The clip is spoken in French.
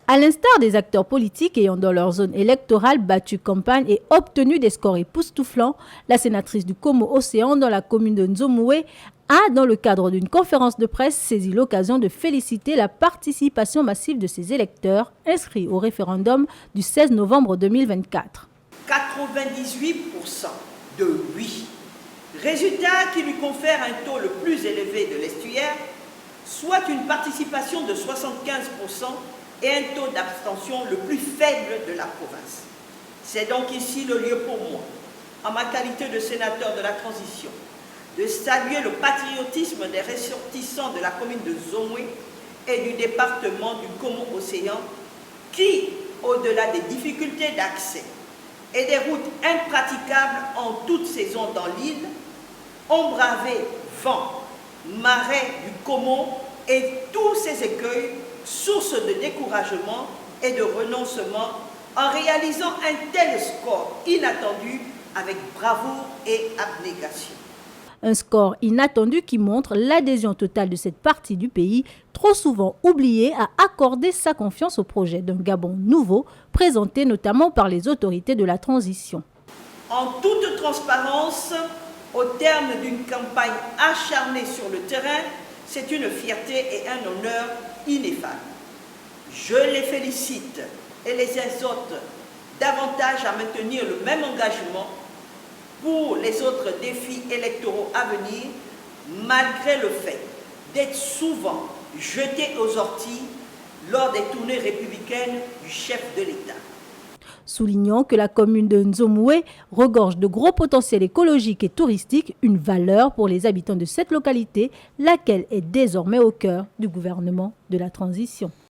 À l'instar des acteurs politiques ayant dans leur zone électorale battu campagne et obtenu des scores époustouflants, la sénatrice du Komo-Océan dans la commune de Nzomoué a, dans le cadre d'une conférence de presse, saisi l'occasion de féliciter la participation massive de ses électeurs inscrits au référendum du 16 novembre 2024. 98% de oui. Résultat qui lui confère un taux le plus élevé de l'estuaire, soit une participation de 75% et un taux d'abstention le plus faible de la province. C'est donc ici le lieu pour moi, en ma qualité de sénateur de la transition, de saluer le patriotisme des ressortissants de la commune de Nzomoué et du département du Komo-Océan qui, au-delà des difficultés d'accès et des routes impraticables en toute saison dans l'île, ont bravé vent, marais du Komo et tous ces écueils, source de découragement et de renoncement, en réalisant un tel score inattendu avec bravoure et abnégation. Un score inattendu qui montre l'adhésion totale de cette partie du pays, trop souvent oubliée, à accorder sa confiance au projet d'un Gabon nouveau, présenté notamment par les autorités de la transition. En toute transparence, au terme d'une campagne acharnée sur le terrain, c'est une fierté et un honneur ineffable. Je les félicite et les exhorte davantage à maintenir le même engagement pour les autres défis électoraux à venir, malgré le fait d'être souvent jetés aux orties lors des tournées républicaines du chef de l'État. Soulignons que la commune de Nzomoué regorge de gros potentiels écologiques et touristiques, une valeur pour les habitants de cette localité, laquelle est désormais au cœur du gouvernement de la transition.